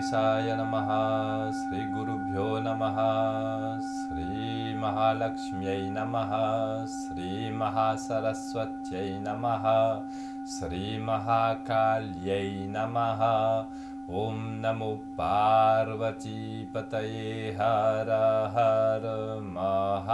Ganeshaya Namaha, Sri Gurubhyo Namaha, Sri Mahalakshmyai Namaha, Sri Mahasaraswatyai Namaha, Sri Mahakalyai Namaha. Om Namo Parvati Pataye Hara Hara Mahadev.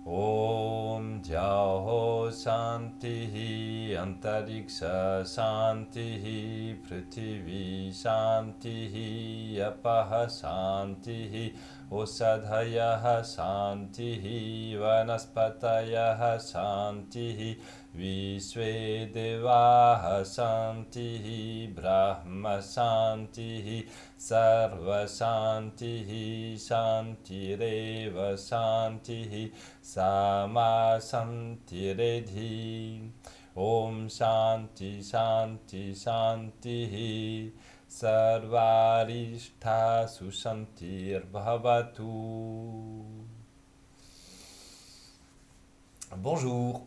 Om Jao Shantihi Antariksha Shantihi Prithvi Shantihi Apaha Shantihi Osadhayaha Shantihi Vanaspatayaha Shantihi Vishve Devaha Shantihi Brahma Shantihi Sarva Shantihi Shantireva Shantihi Sama Shantiredhi. Om Shanti Shanti Shantihi Sarvarishta Sushantir Bhavatu. Bonjour.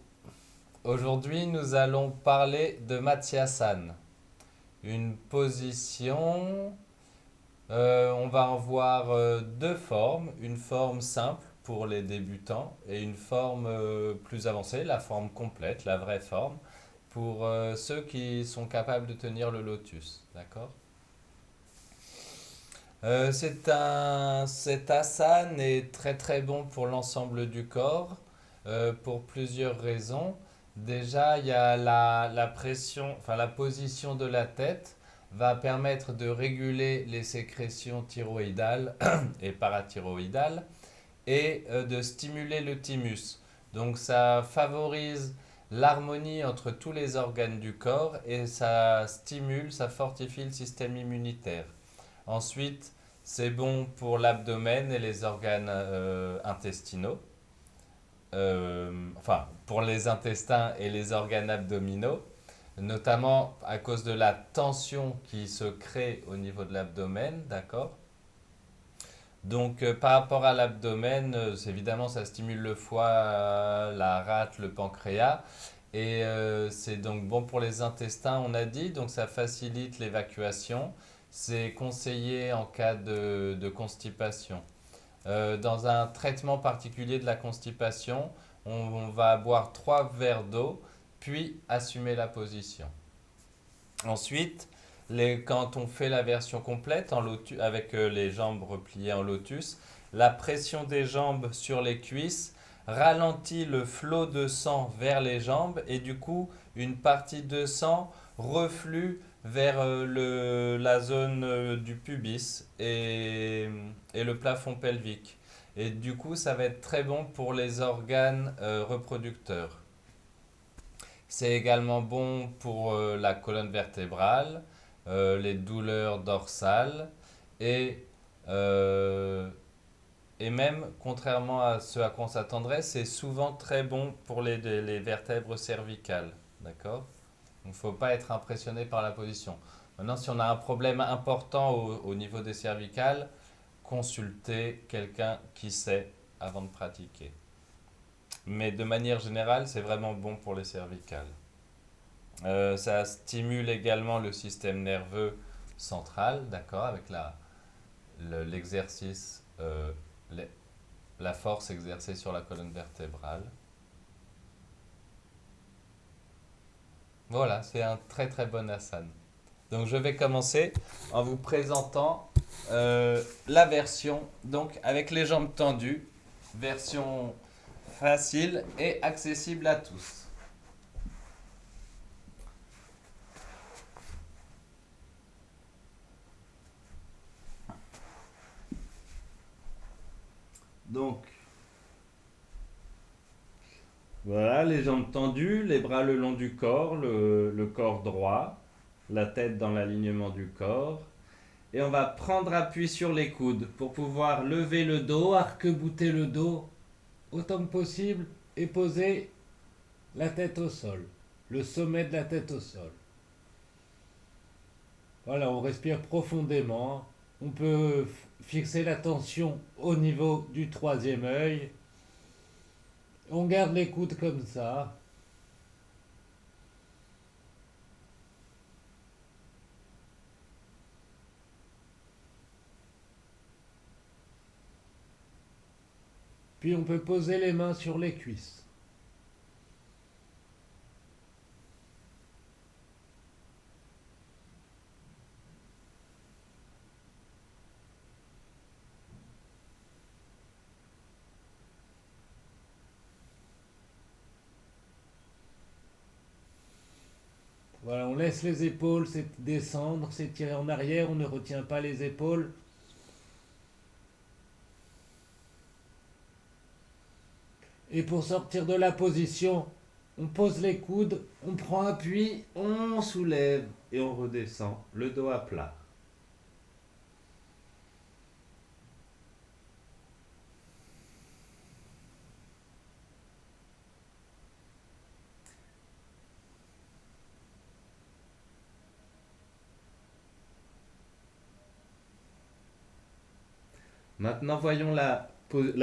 Aujourd'hui, nous allons parler de Matsyasana, une position. On va en voir deux formes, une forme simple pour les débutants et une forme plus avancée, la forme complète, la vraie forme, pour ceux qui sont capables de tenir le lotus. D'accord? Cet asana est très très bon pour l'ensemble du corps pour plusieurs raisons. Déjà, il y a la pression, enfin la position de la tête va permettre de réguler les sécrétions thyroïdales et parathyroïdales et de stimuler le thymus. Donc ça favorise l'harmonie entre tous les organes du corps et ça stimule, ça fortifie le système immunitaire. Ensuite, c'est bon pour l'abdomen et les organes intestinaux. Enfin, pour les intestins et les organes abdominaux, notamment à cause de la tension qui se crée au niveau de l'abdomen, d'accord? Donc, par rapport à l'abdomen, évidemment, ça stimule le foie, la rate, le pancréas. Et c'est donc bon pour les intestins, on a dit, donc ça facilite l'évacuation. C'est conseillé en cas de constipation. Dans un traitement particulier de la constipation, on va boire 3 verres d'eau, puis assumer la position. Ensuite, quand on fait la version complète en lotus, avec les jambes repliées en lotus, la pression des jambes sur les cuisses ralentit le flot de sang vers les jambes et du coup, une partie de sang reflue vers la zone du pubis et le plafond pelvique. Et du coup, ça va être très bon pour les organes reproducteurs. C'est également bon pour la colonne vertébrale, les douleurs dorsales et, euh, et même, contrairement à ce à quoi on s'attendrait, c'est souvent très bon pour les vertèbres cervicales. D'accord? Il ne faut pas être impressionné par la position. Maintenant, si on a un problème important au niveau des cervicales, consultez quelqu'un qui sait avant de pratiquer. Mais de manière générale, c'est vraiment bon pour les cervicales. Ça stimule également le système nerveux central, d'accord, avec l'exercice, la force exercée sur la colonne vertébrale. Voilà, c'est un très très bon asana. Donc je vais commencer en vous présentant la version donc avec les jambes tendues, version facile et accessible à tous. Donc voilà, les jambes tendues, les bras le long du corps, le corps droit, la tête dans l'alignement du corps. Et on va prendre appui sur les coudes pour pouvoir lever le dos, arc-bouter le dos autant que possible et poser la tête au sol, le sommet de la tête au sol. Voilà, on respire profondément. On peut fixer l'attention au niveau du troisième œil. On garde les coudes comme ça. Puis on peut poser les mains sur les cuisses. Voilà, on laisse les épaules descendre, s'étirer en arrière, on ne retient pas les épaules. Et pour sortir de la position, on pose les coudes, on prend appui, on soulève et on redescend, le dos à plat. Maintenant, voyons la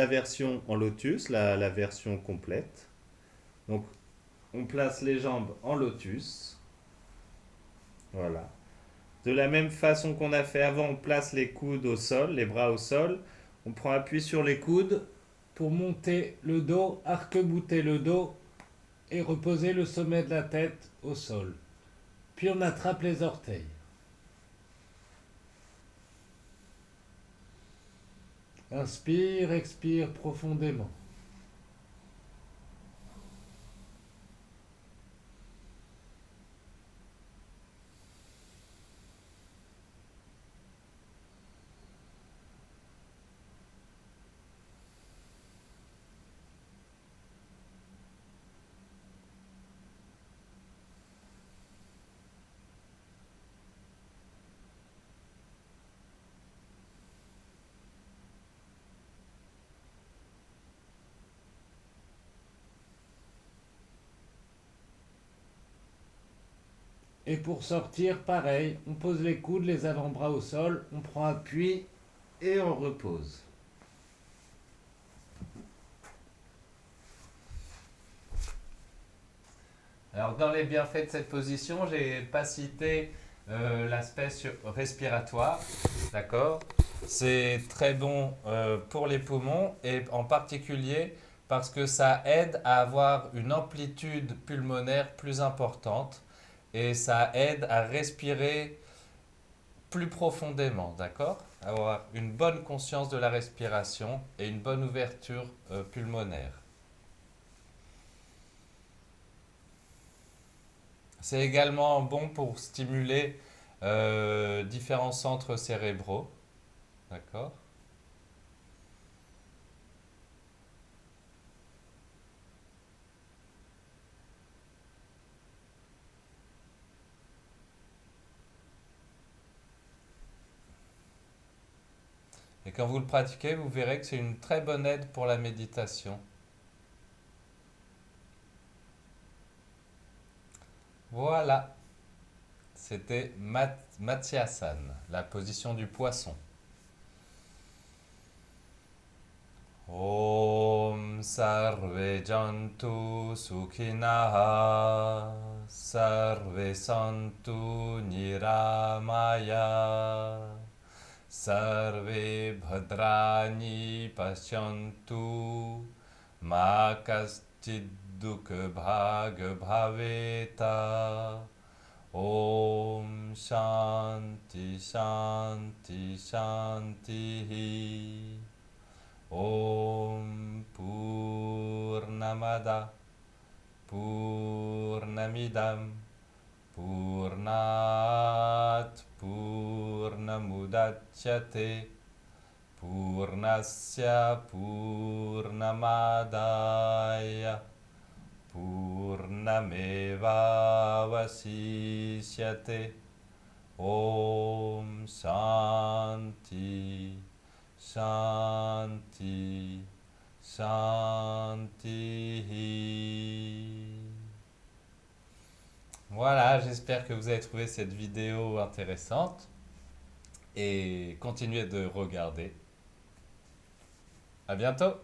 version en lotus, la version complète. Donc, on place les jambes en lotus. Voilà. De la même façon qu'on a fait avant, on place les coudes au sol, les bras au sol. On prend appui sur les coudes pour monter le dos, arc-bouter le dos et reposer le sommet de la tête au sol. Puis on attrape les orteils. Inspire, expire profondément. Et pour sortir, pareil, on pose les coudes, les avant-bras au sol, on prend appui et on repose. Alors, dans les bienfaits de cette position, j'ai pas cité l'aspect respiratoire, d'accord? C'est très bon pour les poumons et en particulier parce que ça aide à avoir une amplitude pulmonaire plus importante et ça aide à respirer plus profondément, d'accord? Avoir une bonne conscience de la respiration et une bonne ouverture pulmonaire. C'est également bon pour stimuler différents centres cérébraux, d'accord? Et quand vous le pratiquez, vous verrez que c'est une très bonne aide pour la méditation. Voilà, c'était Matsyasana, la position du poisson. Om sarve jantu sukhinaha sarve santu niramaya sarve bhadrani pashyantu ma kaschid dukha bhag bhaveta. Om Shanti Shanti Shanti. Om Purnamada Purnamidam Purnat Purnamudachyate Purnasya Purnamadaya Purnameva Vasishyate. Om Shanti Shanti Shanti. Voilà, j'espère que vous avez trouvé cette vidéo intéressante et continuez de regarder. À bientôt!